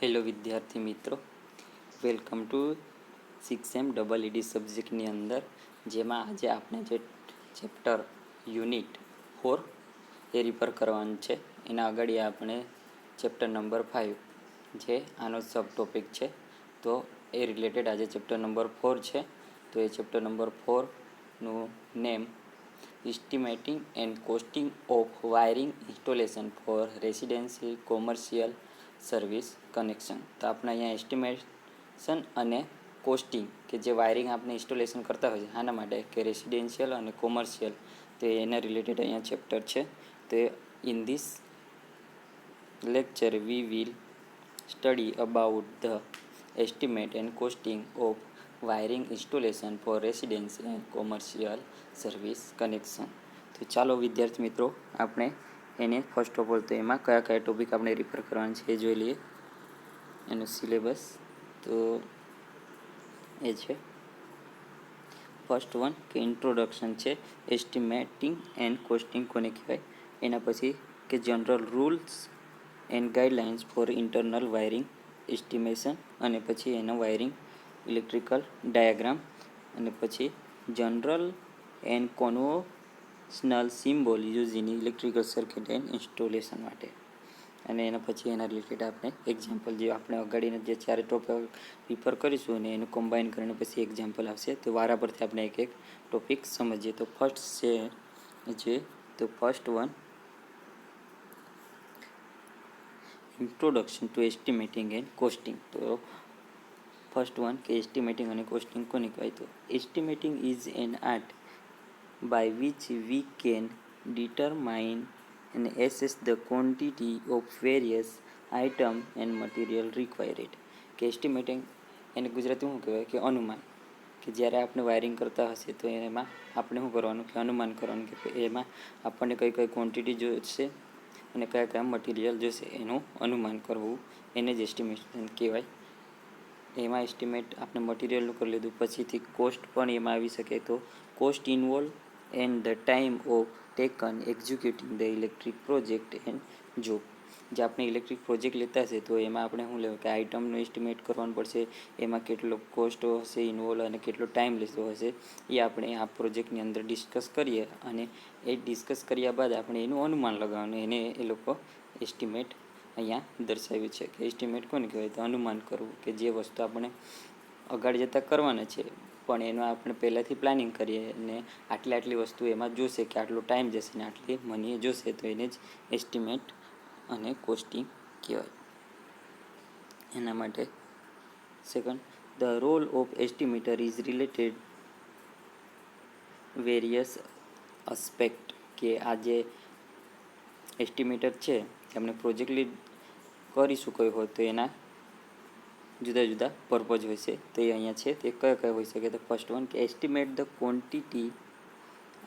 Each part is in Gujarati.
હેલો વિદ્યાર્થી મિત્રો, વેલકમ ટુ 6M ED સબ્જેક્ટની અંદર જેમાં આજે આપણે જે ચેપ્ટર યુનિટ 4 એ રિફર કરવાનું છે. એના આગળ આપણે ચેપ્ટર નંબર 5 જે આનો સબ ટોપિક છે, તો એ રિલેટેડ આજે ચેપ્ટર નંબર 4 છે. તો એ ચેપ્ટર નંબર 4નું name estimating and costing of wiring installation for residential commercial service connection. તો આપણે અહીંયા એસ્ટિમેશન અને કોસ્ટિંગ કે જે વાયરિંગ આપણે ઇન્સ્ટોલેશન કરતા હોય છે આના માટે કે રેસિડેન્શિયલ અને કોમર્શિયલ, તો એના રિલેટેડ અહીંયા ચેપ્ટર છે. તો in this lecture we will study about the estimate and costing of wiring installation for residential and commercial service connection. તો ચાલો વિદ્યાર્થી મિત્રો, આપણે એને ફર્સ્ટ ઓફ ઓલ તો એમાં કયા કયા ટોપિક આપણે રિફર કરવાના છે એ જોઈ લઈએ. એનું સિલેબસ તો એ છે ફર્સ્ટ વન કે ઇન્ટ્રોડક્શન છે, એસ્ટિમેટિંગ એન્ડ કોસ્ટિંગ કોને કહેવાય. એના પછી કે general rules and guidelines for internal wiring estimation, અને પછી એનો વાયરિંગ ઇલેક્ટ્રિકલ ડાયાગ્રામ, અને પછી general and conventional symbol use in electrical circuit and installation માટે. અને એના પછી એના રિલેટેડ આપણે એક્ઝામ્પલ જે આપણે અગાડીને જે ચારે ટોપિક રિફર કરીશું અને એનું કમ્બાઈન કરીને પછી એક્ઝામ્પલ આવશે, તો વારા પરથી આપણે એક એક ટોપિક સમજીએ. તો ફર્સ્ટ છે જે તો first one introduction to estimating and costing. તો ફર્સ્ટ વન કે એસ્ટિમેટિંગ અને કોસ્ટિંગ કોને કહેવાય. તો estimating is an art by which we can determine and assess the quantity of various item and material required. કે એસ્ટિમેટિંગ એને ગુજરાતી શું કહેવાય કે અનુમાન. કે જ્યારે આપણે વાયરિંગ કરતા હશે તો એમાં આપણે શું કરવાનું કે અનુમાન કરવાનું કે એમાં આપણને કઈ કઈ ક્વોન્ટિટી જોઈશે અને કયા કયા મટીરિયલ જોઈશે એનું અનુમાન કરવું, એને જ એસ્ટિમેશન કહેવાય. એમાં એસ્ટિમેટ આપણે મટીરિયલનું કરી લીધું, પછીથી કોસ્ટ પણ એમાં આવી શકે. તો cost involve and the time of taken executing the electric project and job. જે આપણે ઇલેક્ટ્રિક પ્રોજેક્ટ લેતા હશે તો એમાં આપણે શું લેવું કે આઇટમનું એસ્ટિમેટ કરવાનું પડશે, એમાં કેટલો કોસ્ટ હશે ઇન્વોલ્વ અને કેટલો ટાઈમ લેતો હશે એ આપણે આ પ્રોજેક્ટની અંદર ડિસ્કસ કરીએ. અને એ ડિસ્કસ કર્યા બાદ આપણે એનું અનુમાન લગાવવાનું, એને એ લોકો એસ્ટિમેટ અહીંયા દર્શાવ્યું છે. કે એસ્ટિમેટ કોને કહેવાય તો અનુમાન કરવું, કે જે વસ્તુ આપણે આગળ જતાં કરવાના છે પણ એનું આપણે પહેલાંથી પ્લાનિંગ કરીએ અને આટલી વસ્તુ એમાં જોશે કે આટલો ટાઈમ જશે ને આટલી મની જોશે, તો એને જ એસ્ટિમેટ અને કોસ્ટિંગ કહેવાય. એના માટે second, the role of estimator is related various aspect. કે આ જે એસ્ટિમેટર છે કે આપણે પ્રોજેક્ટ લીડ કરીશું કોઈ હોય તો એના જુદા જુદા પર્પઝ હોય છે. તો એ અહીંયા છે તે કયા કયા હોઈ શકે. તો ફર્સ્ટ વન કે estimate the quantity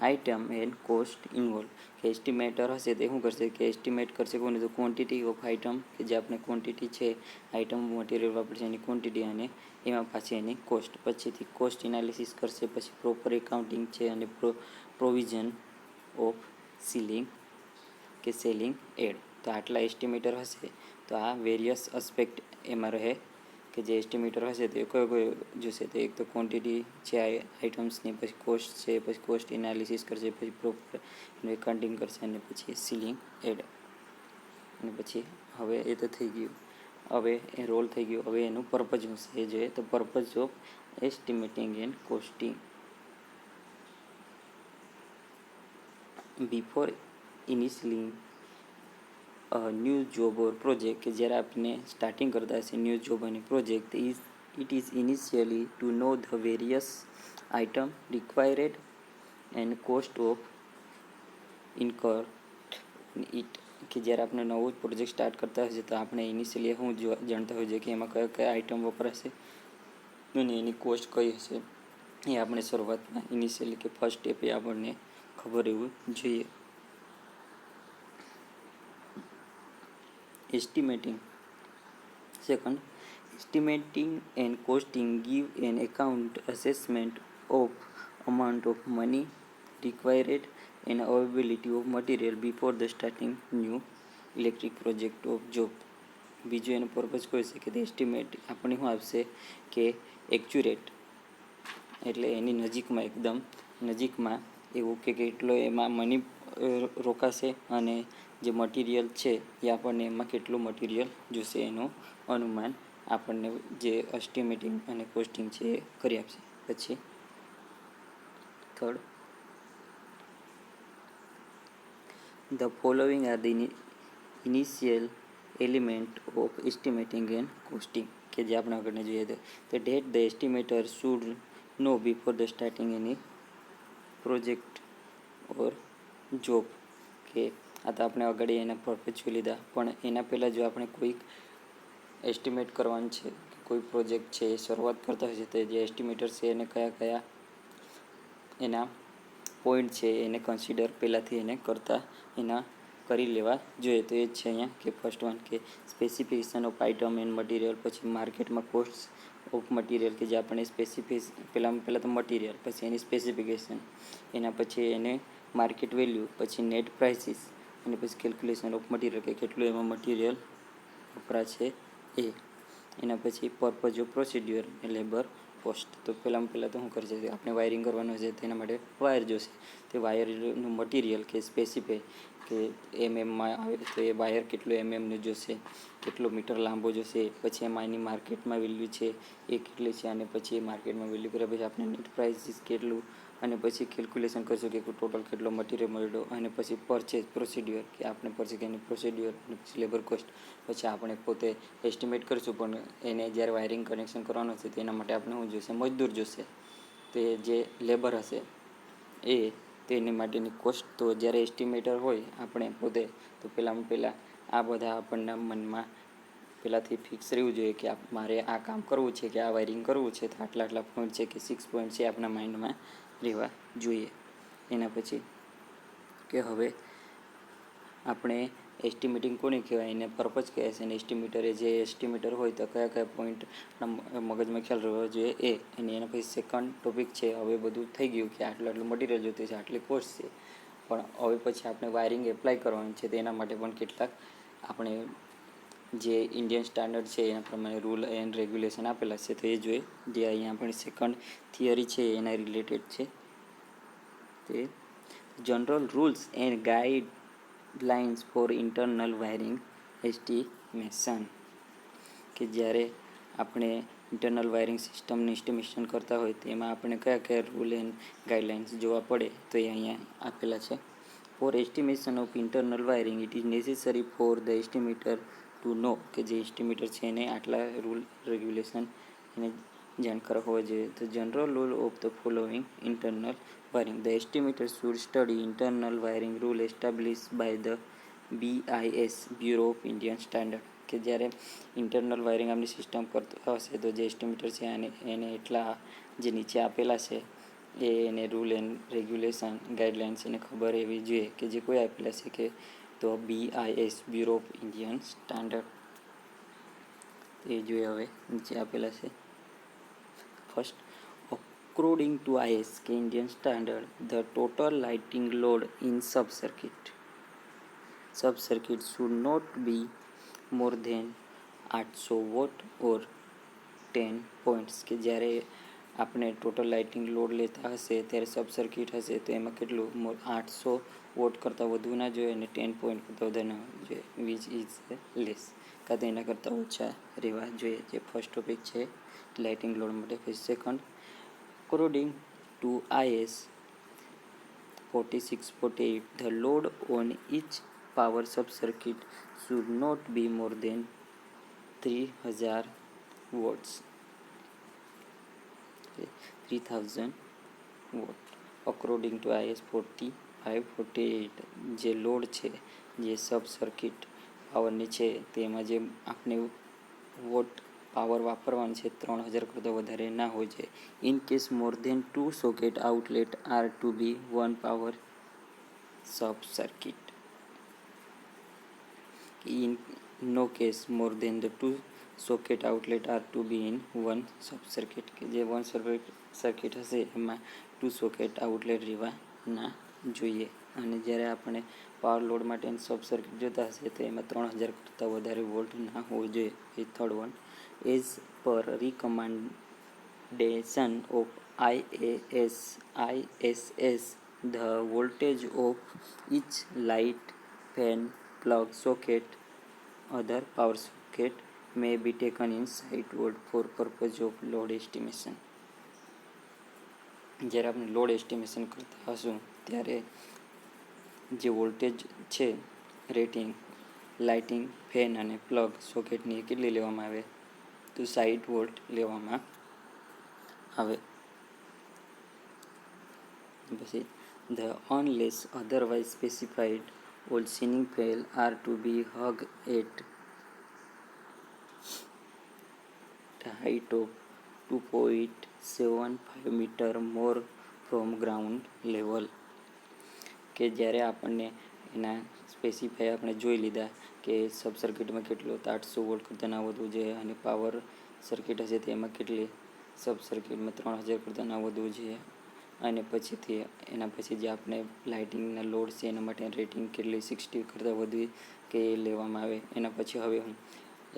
item and cost involve. કે એસ્ટિમેટર હશે તે શું કરશે કે એસ્ટિમેટ કરશે કોને તો ક્વોન્ટિટી ઓફ આઇટમ, કે જે આપણે ક્વોન્ટિટી છે આઇટમ મટીરિયલ વાપરશે એની ક્વોન્ટિટી, અને એમાં પાછી એની કોસ્ટ. પછીથી કોસ્ટ એનાલિસિસ કરશે, પછી પ્રોપર એકાઉન્ટિંગ છે અને પ્રોવિઝન ઓફ સીલિંગ કે સેલિંગ એડ. તો આટલા એસ્ટિમેટર હશે તો આ વેરિયસ અસ્પેક્ટ એમાં રહે. કે જે એસ્ટિમેટર હશે તે કયો કયો જોશે તો એક તો ક્વોન્ટિટી છે આઇટમ્સની, પછી કોસ્ટ છે, પછી કોસ્ટ એનાલિસિસ કરશે, પછી પ્રોપર એકાઉન્ટિંગ કરશે અને પછી સીલિંગ એડ. અને પછી હવે એ તો થઈ ગયું, હવે એ રોલ થઈ ગયો. હવે એનું પર્પઝ શું છે એ જોઈએ. તો purpose of estimating and costing. Before initialing new job or project. કે જ્યારે આપણે સ્ટાર્ટિંગ કરતા હશે ન્યૂ જોબ અને project, it is initially to know the various item required and cost of incur it. કે જ્યારે આપણે નવો પ્રોજેક્ટ સ્ટાર્ટ કરતા હશે તો આપણે ઇનિશિયલી શું જાણતા હોય છે કે એમાં કયા કયા આઇટમ વપરાશે અને એની કોસ્ટ કઈ હશે, એ આપણે શરૂઆતમાં ઇનિશિયલી કે ફર્સ્ટ સ્ટેપ એ આપણને ખબર રહેવું જોઈએ. એસ્ટિમેટિંગ second, estimating and costing give an account assessment of amount of money required and availability of material before the starting new electric project of job. બીજું એનું પર્પઝ કોઈ છે કે એસ્ટિમેટ આપણે શું આવશે કે એક્યુરેટ, એટલે એની નજીકમાં એકદમ નજીકમાં એવું કે કેટલો એમાં મની રોકાશે અને જે મટીરિયલ છે એ આપણને એમાં કેટલું મટીરિયલ જોશે એનું અનુમાન આપણને જે એસ્ટિમેટિંગ અને કોસ્ટિંગ છે એ કરી આપશે. પછી third, the following are the initial element of estimating and costing, કે જે આપણે આગળને જોઈએ તો that the estimator should know before the starting any project or job, કે આ તો આપણે આગળ એના પર્પઝ જોઈ લીધા, પણ એના પહેલાં જો આપણે કોઈક એસ્ટિમેટ કરવાનું છે કે કોઈ પ્રોજેક્ટ છે એ શરૂઆત કરતા હોય છે તો જે એસ્ટિમેટર છે એને કયા કયા એના પોઈન્ટ છે એને કન્સિડર પહેલાંથી એને કરતા એના કરી લેવા જોઈએ. તો એ જ છે અહીંયા કે ફર્સ્ટ વન કે specification of item and material, પછી માર્કેટમાં કોસ્ટ ઓફ મટીરિયલ કે જે આપણે પહેલાં તો મટીરિયલ, પછી એની સ્પેસિફિકેશન, એના પછી એને માર્કેટ વેલ્યુ, પછી નેટ પ્રાઇસીસ, અને પછી કેલ્ક્યુલેશન ઓફ મટીરિયલ કે કેટલું એમાં મટીરિયલ વપરાય છે એ, એના પછી પર્પઝ ઓફ પ્રોસિડ્યુર અને લેબર કોસ્ટ. તો પહેલાં તો શું કરશે કે આપણે વાયરિંગ કરવાનું છે તેના માટે વાયર જોશે, તે વાયરનું મટીરિયલ કે સ્પેસિફાઈ કે એમએમમાં આવે તો એ વાયર કેટલું એમએમનું જોશે, કેટલો મીટર લાંબો જોશે, પછી એમાં એની માર્કેટમાં વેલ્યુ છે એ કેટલી છે, અને પછી એ માર્કેટમાં વેલ્યુ કર્યા પછી આપણે નેટ પ્રાઇસીસ કેટલું, અને પછી કેલ્ક્યુલેશન કરશું કે ટોટલ કેટલો મટીરિયલ મળ્યો, અને પછી પરચેઝ પ્રોસિડ્યુર કે આપણે પરચેઝ એની પ્રોસિડ્યુર, અને પછી લેબર કોસ્ટ. પછી આપણે પોતે એસ્ટિમેટ કરીશું પણ એને જ્યારે વાયરિંગ કનેક્શન કરવાનું છે તેના માટે આપણે શું જોઈશે, મજદૂર જોશે, તે જે લેબર હશે એ તેની માટેની કોસ્ટ. તો જ્યારે એસ્ટિમેટર હોય આપણે પોતે તો પહેલાં આ બધા આપણના મનમાં પહેલાંથી ફિક્સ રહેવું જોઈએ કે મારે આ કામ કરવું છે કે આ વાયરિંગ કરવું છે તો આટલા પોઈન્ટ છે કે 6 પોઈન્ટ છે આપણા માઇન્ડમાં રહેવા જોઈએ. એના પછી કે હવે આપણે એસ્ટિમેટિંગ કોને કહેવાય, એને પર્પઝ કહે છે, અને એસ્ટિમેટરે જે એસ્ટિમેટર હોય તો કયા કયા પોઈન્ટ મગજમાં ખ્યાલ રહેવો જોઈએ એ. અને એના પછી સેકન્ડ ટોપિક છે, હવે બધું થઈ ગયું કે આટલું મટીરિયલ જોતું છે, આટલી કોસ્ટ છે, પણ હવે પછી આપણે વાયરિંગ એપ્લાય કરવાનું છે તેના માટે પણ કેટલાક આપણે જે ઇન્ડિયન સ્ટાન્ડર્ડ છે એના પ્રમાણે રૂલ એન્ડ રેગ્યુલેશન આપેલા છે તો એ જોઈએ, જે અહીંયા આપણી સેકન્ડ થિયરી છે એના રિલેટેડ છે. તે general rules and guidelines for internal wiring estimation, કે જ્યારે આપણે ઇન્ટરનલ વાયરિંગ સિસ્ટમનું એસ્ટિમેશન કરતા હોય તેમાં આપણે કયા કયા રૂલ એન્ડ ગાઈડલાઇન્સ જોવા પડે તો એ અહીંયા આપેલા છે. For estimation of internal wiring it is necessary for the estimator to know, કે જે એસ્ટિમેટર છે એને આટલા રૂલ રેગ્યુલેશન એને જાણકાર હોવા જોઈએ. તો general rule of the following internal wiring, the estimator should study internal wiring rule establish by the BIS bureau of Indian standard, કે જ્યારે ઇન્ટરનલ વાયરિંગ આપણી સિસ્ટમ કરતો હશે તો જે એસ્ટિમેટર છે એને એટલા જે નીચે આપેલા છે એને રૂલ એન્ડ રેગ્યુલેશન ગાઈડલાઇન્સ એને ખબર એવી જોઈએ કે જે કોઈ આપેલા છે કે તો BIS bureau of Indian standard. એ જોઈએ હવે નીચે આપેલા છે. ફર્સ્ટ, અકોર્ડિંગ ટુ IS કે Indian standard, the total lighting load in sub circuit should not be more than 800 watt or 10 points, કે જ્યારે આપણે ટોટલ લાઇટિંગ લોડ લેતા હશે ત્યારે સબ સર્કિટ હશે તો એમાં કેટલું 800 વોટ કરતાં વધુ ના જોઈએ અને 10 પોઈન્ટ કરતાં વધારે ના જોઈએ, વિચ ઇઝ લેસ, કાં તો એના કરતાં ઓછા રહેવા જોઈએ. જે ફર્સ્ટ ટોપિક છે લાઇટિંગ લોડ માટે. પછી second, according to IS 4648, the load on each power sub circuit should not be more than 3000 watts, 3000 watt. According to IS 4548, જે લોડ છે જે સબ સર્કિટ પાવરની છે તેમાં જે આપણે વોટ પાવર વાપરવાનું છે 3000 કરતાં વધારે ના હોય છે. In case more than 2 socket outlet are to be one power sub circuit, in no case more than the 2 socket outlet are to be in one sub circuit, કે જે વન સર્કિટ હશે એમાં 2 સોકેટ આઉટલેટ રહેવા ના જોઈએ. અને જ્યારે આપણે પાવર લોડ માટેની સબ સર્કિટ જોતા હશે તો એમાં 3000 કરતાં વધારે વોલ્ટ ના હોવો જોઈએ. એ third one. As per recommendation of ISS, the voltage of each light, fan, plug socket, other power socket may be taken in sight volt for purpose of load estimation. જ્યારે આપણે લોડ એસ્ટિમેશન કરતા હશું ત્યારે જે વોલ્ટેજ છે રેટિંગ લાઇટિંગ, ફેન અને પ્લગ સોકેટની કેટલી લેવામાં આવે તો 60 વોલ્ટ લેવામાં આવે. પછી the unless otherwise specified all ceiling fan are to be hung at a height of 2.75 meter more from ground level. કે જ્યારે આપણને એના સ્પેસિફાય આપણે જોઈ લીધા કે સબ સર્કિટમાં કેટલો 800 વોલ્ટ કરતાં ના વધવું જોઈએ અને પાવર સર્કિટ હશે તેમાં કેટલી સબ સર્કિટમાં 3000 કરતાં ના વધવું જોઈએ અને પછીથી એના પછી જે આપણે લાઇટિંગના લોડ છે એના માટે રેટિંગ કેટલી 60 કરતાં વધવી કે એ લેવામાં આવે. એના પછી હવે હું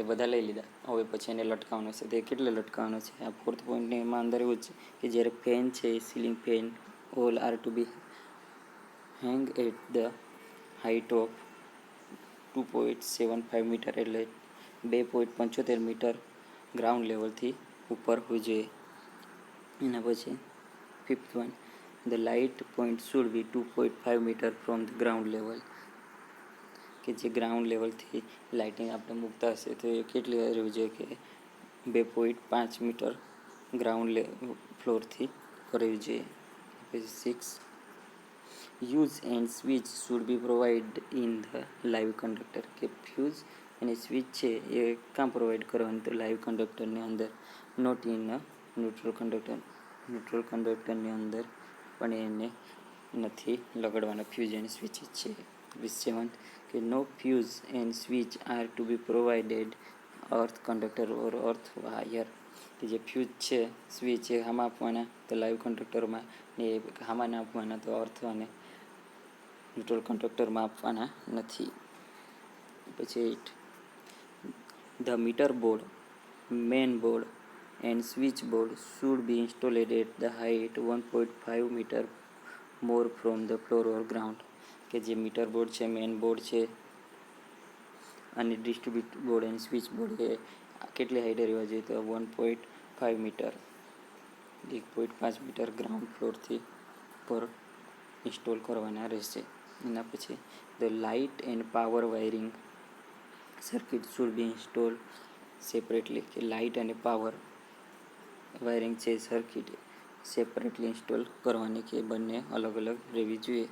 એ બધા લઈ લીધા. હવે પછી એને લટકાવવાનો છે. તે કેટલે લટકાવવાનો છે? આ ફોર્થ પોઈન્ટને એમાં અંદર એવું છે કે જ્યારે ફેન છે ceiling fan all are to be hang at the height of 2.75 metre એટલે 2.75 મીટર ગ્રાઉન્ડ લેવલથી ઉપર હોવી જોઈએ. એના પછી fifth one, the light point should be 2.5 metre from the ground level. કે જે ગ્રાઉન્ડ લેવલથી લાઇટિંગ આપણે મૂકતા હશે તો એ કેટલી રહેવી જોઈએ કે 2.5 મીટર ગ્રાઉન્ડ ફ્લોરથી રહેવી જોઈએ. પછી 6, use and switch should be provide in the live conductor. કે ફ્યુઝ અને સ્વિચ છે એ કાં પ્રોવાઈડ કરવાની તો લાઈવ કંડક્ટરની અંદર, not in neutral conductor. Neutral કંડક્ટરની અંદર પણ એને નથી લગાડવાના ફ્યુઝ અને સ્વિચ છે. 7, કે no fuse and switch are to be provided earth conductor or earth wire. કે જે ફ્યુઝ છે સ્વિચ એ આમાં આપવાના તો લાઈવ કંડક્ટરમાં ને એ આમાં ના આપવાના તો અર્થ અને ન્યુટ્રલ કંડક્ટરમાં આપવાના નથી. પછી 8, the metre board, main board and switch board should be installed at the height 1.5 metre more from the floor or ground. કે જે મીટર બોર્ડ છે, મેન બોર્ડ છે અને ડિસ્ટ્રીબ્યુટ બોર્ડ અને સ્વિચ બોર્ડ એ કેટલી હાઈટે રહેવા જોઈએ તો 1.5 મીટર 1.5 મીટર ગ્રાઉન્ડ ફ્લોરથી પર ઇન્સ્ટોલ કરવાના રહેશે. એના પછી the light and power wiring circuit should be install separately. કે લાઇટ અને પાવર વાયરિંગ છે સર્કિટ સેપરેટલી ઇન્સ્ટોલ કરવાની કે બંને અલગ અલગ રહેવી જોઈએ.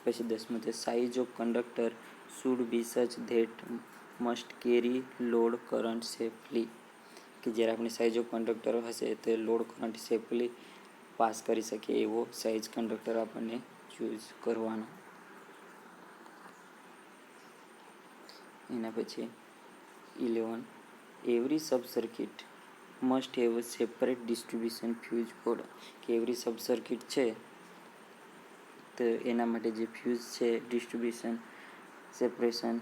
પછી 10મું, the size of conductor should be such that must carry load current safely. કે જ્યારે આપણી સાઇઝ ઓફ કંડક્ટર હશે તો લોડ કરંટ સેફલી પાસ કરી શકે એવો સાઇઝ કંડક્ટર આપણને ચૂઝ કરવાનો. એના પછી 11, every sub circuit must have a separate distribution fuse board. કે એવરી સબ સર્કિટ છે તો એના માટે જે ફ્યુઝ છે ડિસ્ટ્રીબ્યુશન સેપરેશન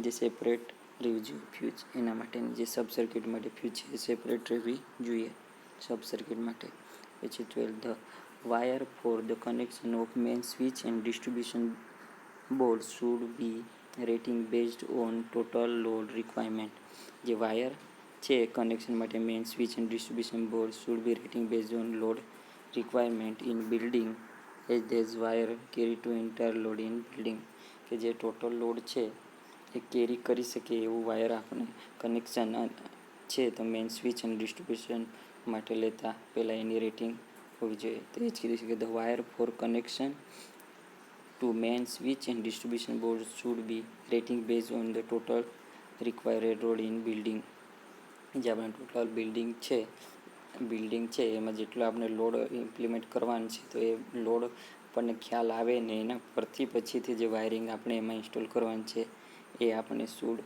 જે સેપરેટ રહેવી જોઈએ ફ્યુઝ એના માટેની જે સબ સર્કિટ માટે ફ્યુઝ છે સેપરેટ રહેવી જોઈએ સબ સર્કિટ માટે. પછી 12, the wire for the connection of main switch and distribution board should be rating based on total load requirement. જે વાયર છે કનેક્શન માટે main switch and distribution board should be rating based on load requirement in building as these wire carry to entire load in building. કે જે ટોટલ લોડ છે એ કેરી કરી શકે એવું વાયર આપણે કનેક્શન છે તો મેઇન સ્વિચ અને ડિસ્ટ્રીબ્યુશન માટે લેતા પહેલાં એની રેટિંગ હોવી જોઈએ. તો એ જ કીધું છે કે the wire for connection to main switch and distribution board should be rating base on the total required load in building. જે આપણે ટોટલ બિલ્ડિંગ છે એમાં જેટલો આપણે લોડ ઇમ્પ્લિમેન્ટ કરવાનો છે તો એ લોડ આપણને ખ્યાલ આવે ને એના પરથી પછીથી જે વાયરિંગ આપણે એમાં ઇન્સ્ટોલ કરવાનું છે એ આપણે શુડ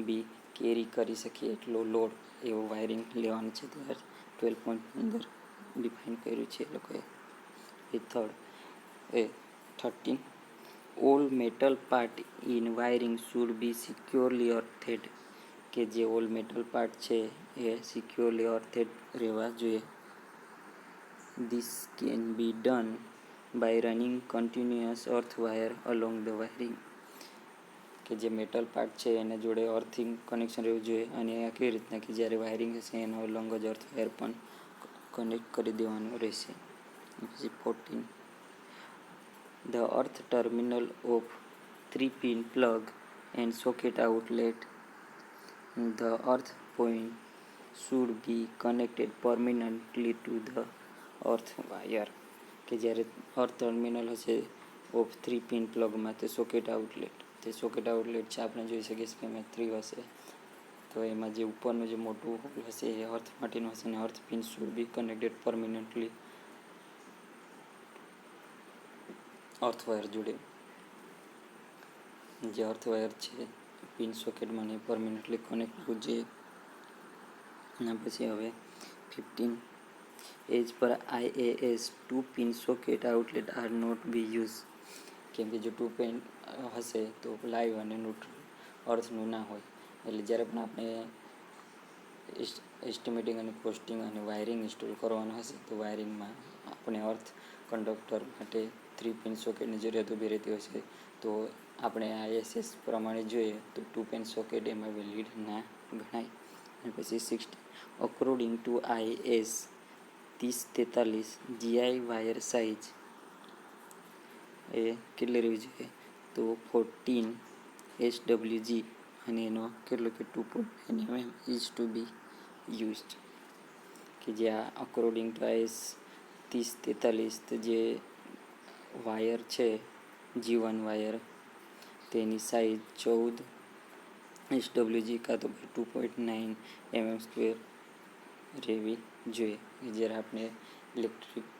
બી કેરી કરી શકીએ એટલો લોડ એવું વાયરિંગ લેવાનું છે. ત્યારે 12 પોઈન્ટ અંદર ડિફાઇન કર્યું છે એ લોકોએ. એ 13. All metal part in wiring should be securely earthed. કે જે ઓલ મેટલ પાર્ટ છે એ સિક્યોરલી અર્થેડ રહેવા જોઈએ. This can be done by running continuous earth wire along the wiring. કે જે મેટલ પાર્ટ છે એના જોડે અર્થિંગ કનેક્શન રહેવું જોઈએ. અને આ કેવી રીતના કે જ્યારે વાયરિંગ હશે એનો અલોંગ જ અર્થ વાયર પણ કનેક્ટ કરી દેવાનું રહેશે. પછી 14. The earth terminal of 3-pin plug and socket outlet. The earth point should be connected permanently to the earth wire. કે જ્યારે અર્થ ટર્મિનલ હશે ઓફ 3-pin પ્લગમાં તે સોકેટ આઉટલેટ છે આપણે જોઈ શકીએ છીએ કે એમાં 3 હશે. તો એમાં જે ઉપરનું જે મોટું હોલ હશે એ અર્થ માટેનું હશે અને earth pin should be connected permanently earth wire જોડે. જે અર્થ વાયર છે પિન સોકેટમાં ને પરમિનન્ટલી કનેક્ટ કરવું જોઈએ. અને પછી હવે 15. As per IAS 2-pin socket outlet are not be use. કેમ કે જો 2 પિન હશે તો લાઈવ અને ન્યુટ્રલ અર્થનું ના હોય. એટલે જ્યારે પણ આપણે એસ્ટિમેટિંગ અને કોસ્ટિંગ અને વાયરિંગ ઇન્સ્ટોલ કરવાનું હશે તો વાયરિંગમાં આપણે અર્થ કંડક્ટર માટે 3-pin સોકેટની જરૂરિયાત ઊભી રહેતી હોય છે. તો આપણે ISS પ્રમાણે જોઈએ તો 2-pin સોકેટ એમાં વેલિડ ના ગણાય. અને પછી 16. According to IS 3043 GI wire size એ કેટલી રહેવી જોઈએ તો 14 SWG અને એનો કેટલો કે 2.9 mm is to be used. કે જે આ અકોર્ડિંગ ટુ IS 3043 તો જે વાયર છે G1 વાયર તેની સાઇઝ 14 SWG કાં તો 2.9 mm² રહેવી જોઈએ. જ્યારે આપણે ઇલેક્ટ્રિક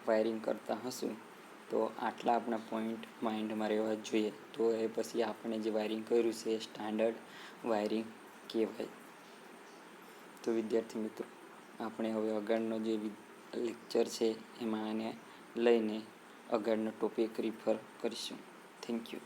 વાયરિંગ કરતા હશું તો આટલા આપણા પોઈન્ટ માઇન્ડમાં રહેવા જોઈએ. તો એ પછી આપણે જે વાયરિંગ કર્યું છે એ સ્ટાન્ડર્ડ વાયરિંગ કહેવાય. તો વિદ્યાર્થી મિત્રો આપણે હવે આગળનો જે લેક્ચર છે એમાં આને લઈને આગળનો ટોપિક રિફર કરીશું. Thank you.